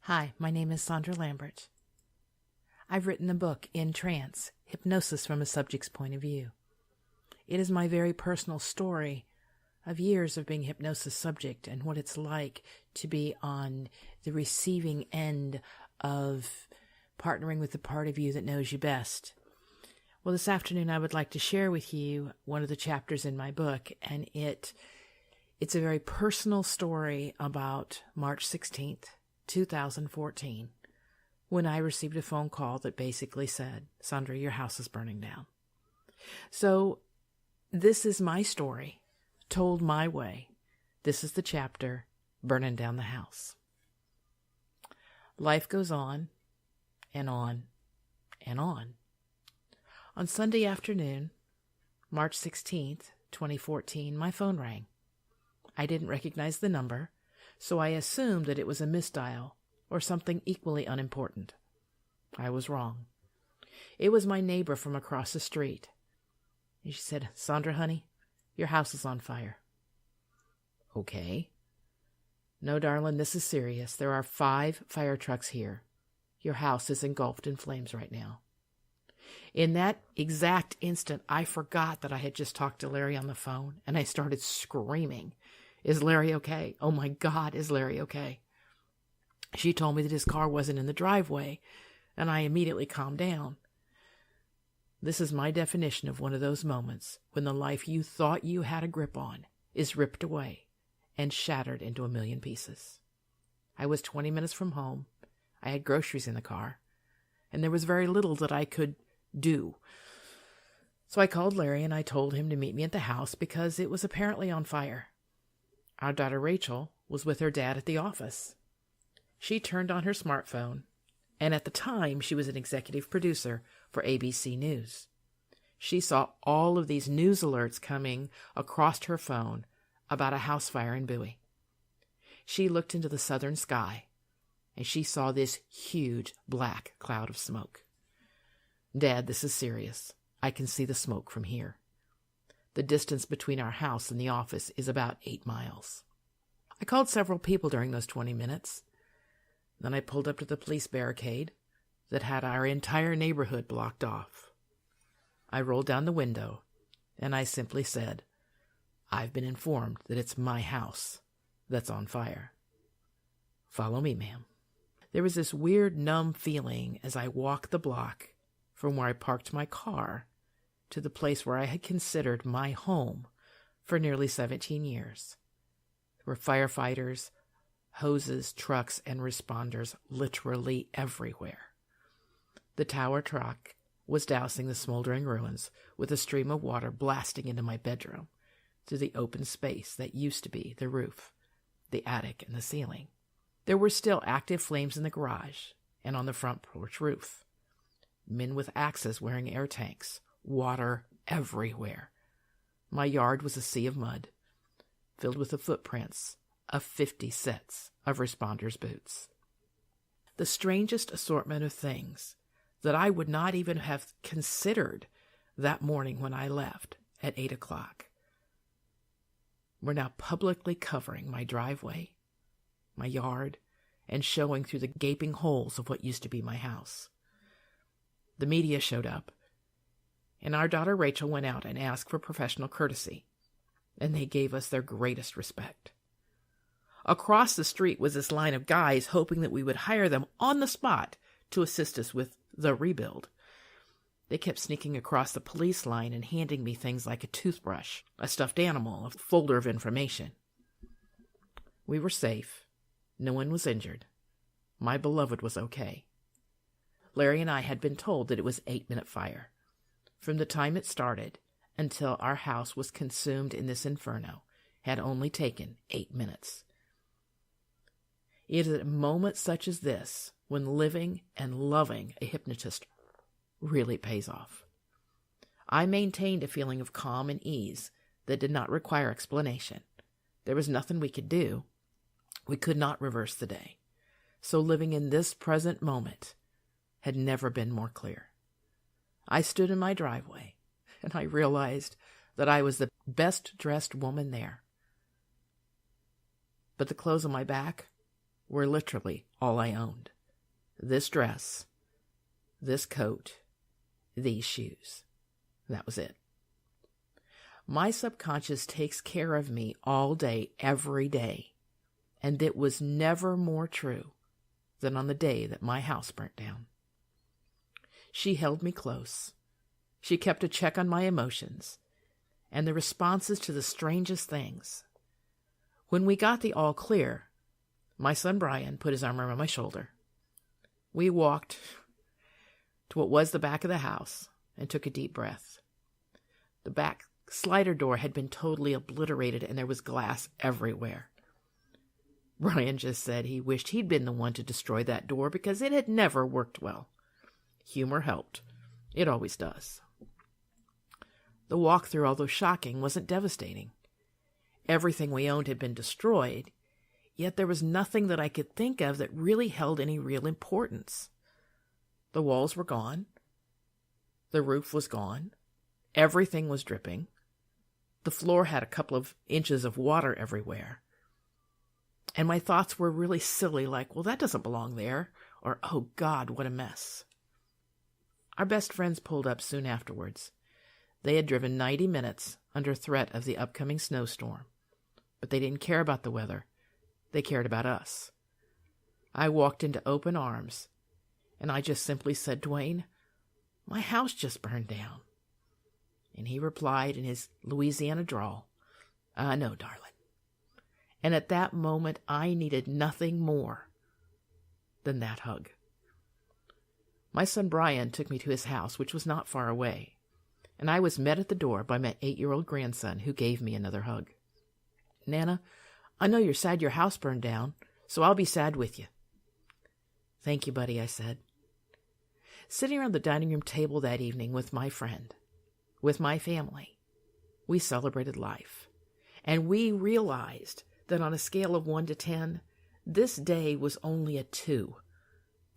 Hi, my name is Sondra Lambert. I've written the book, In Trance, Hypnosis from a Subject's Point of View. It is my very personal story of years of being a hypnosis subject and what it's like to be on the receiving end of partnering with the part of you that knows you best. Well, this afternoon I would like to share with you one of the chapters in my book, and it's a very personal story about March 16th, 2014, when I received a phone call that basically said, Sondra, your house is burning down. So this is my story, told my way. This is the chapter, Burning Down the House. Life goes on and on and on. On Sunday afternoon, March 16th, 2014, my phone rang. I didn't recognize the number, so I assumed that it was a misdial or something equally unimportant. I was wrong. It was my neighbor from across the street. And she said, Sondra, honey, your house is on fire. Okay. No, darling, this is serious. There are 5 fire trucks here. Your house is engulfed in flames right now. In that exact instant, I forgot that I had just talked to Larry on the phone, and I started screaming. Is Larry okay? Oh my God, is Larry okay? She told me that his car wasn't in the driveway, and I immediately calmed down. This is my definition of one of those moments when the life you thought you had a grip on is ripped away and shattered into a million pieces. I was 20 minutes from home. I had groceries in the car, and there was very little that I could do. So I called Larry and I told him to meet me at the house because it was apparently on fire. Our daughter Rachel was with her dad at the office. She turned on her smartphone, and at the time she was an executive producer for ABC News. She saw all of these news alerts coming across her phone about a house fire in Bowie. She looked into the southern sky, and she saw this huge black cloud of smoke. Dad, this is serious. I can see the smoke from here. The distance between our house and the office is about 8 miles. I called several people during those 20 minutes. Then I pulled up to the police barricade that had our entire neighborhood blocked off. I rolled down the window, and I simply said, I've been informed that it's my house that's on fire. Follow me, ma'am. There was this weird, numb feeling as I walked the block from where I parked my car to the place where I had considered my home for nearly 17 years. There were firefighters, hoses, trucks, and responders literally everywhere. The tower truck was dousing the smoldering ruins with a stream of water blasting into my bedroom through the open space that used to be the roof, the attic, and the ceiling. There were still active flames in the garage and on the front porch roof. Men with axes wearing air tanks, water everywhere. My yard was a sea of mud, filled with the footprints of 50 sets of responders' boots. The strangest assortment of things that I would not even have considered that morning when I left at 8 o'clock were now publicly covering my driveway, my yard, and showing through the gaping holes of what used to be my house. The media showed up, and our daughter Rachel went out and asked for professional courtesy, and they gave us their greatest respect. Across the street was this line of guys hoping that we would hire them on the spot to assist us with the rebuild. They kept sneaking across the police line and handing me things like a toothbrush, a stuffed animal, a folder of information. We were safe. No one was injured. My beloved was okay. Larry and I had been told that it was an 8-minute fire. From the time it started until our house was consumed in this inferno had only taken 8 minutes. It is at moments such as this when living and loving a hypnotist really pays off. I maintained a feeling of calm and ease that did not require explanation. There was nothing we could do. We could not reverse the day. So living in this present moment had never been more clear. I stood in my driveway, and I realized that I was the best-dressed woman there. But the clothes on my back were literally all I owned. This dress, this coat, these shoes. That was it. My subconscious takes care of me all day, every day, and it was never more true than on the day that my house burnt down. She held me close. She kept a check on my emotions and the responses to the strangest things. When we got the all clear, my son Brian put his arm around my shoulder. We walked to what was the back of the house and took a deep breath. The back slider door had been totally obliterated and there was glass everywhere. Brian just said he wished he'd been the one to destroy that door because it had never worked well. Humor helped. It always does. The walk-through, although shocking, wasn't devastating. Everything we owned had been destroyed, yet there was nothing that I could think of that really held any real importance. The walls were gone. The roof was gone. Everything was dripping. The floor had a couple of inches of water everywhere. And my thoughts were really silly, like, well, that doesn't belong there, or, oh, God, what a mess. Our best friends pulled up soon afterwards. They had driven 90 minutes under threat of the upcoming snowstorm, but they didn't care about the weather. They cared about us. I walked into open arms, and I just simply said, Dwayne, my house just burned down. And he replied in his Louisiana drawl, I know, darling. And at that moment, I needed nothing more than that hug. My son Brian took me to his house, which was not far away, and I was met at the door by my 8-year-old grandson, who gave me another hug. Nana, I know you're sad your house burned down, so I'll be sad with you. Thank you, buddy, I said. Sitting around the dining room table that evening with my friend, with my family, we celebrated life, and we realized that on a scale of 1 to 10, this day was only a 2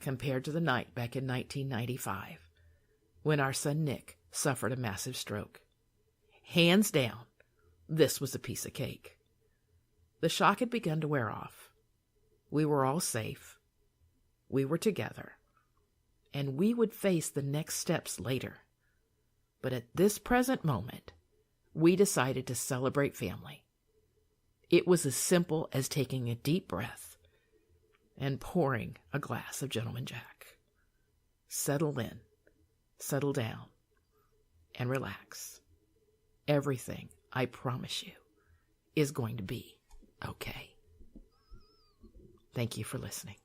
compared to the night back in 1995 when our son Nick suffered a massive stroke. Hands down, this was a piece of cake. The shock had begun to wear off. We were all safe. We were together. And we would face the next steps later. But at this present moment, we decided to celebrate family. It was as simple as taking a deep breath and pouring a glass of Gentleman Jack. Settle in, settle down, and relax. Everything, I promise you, is going to be okay. Thank you for listening.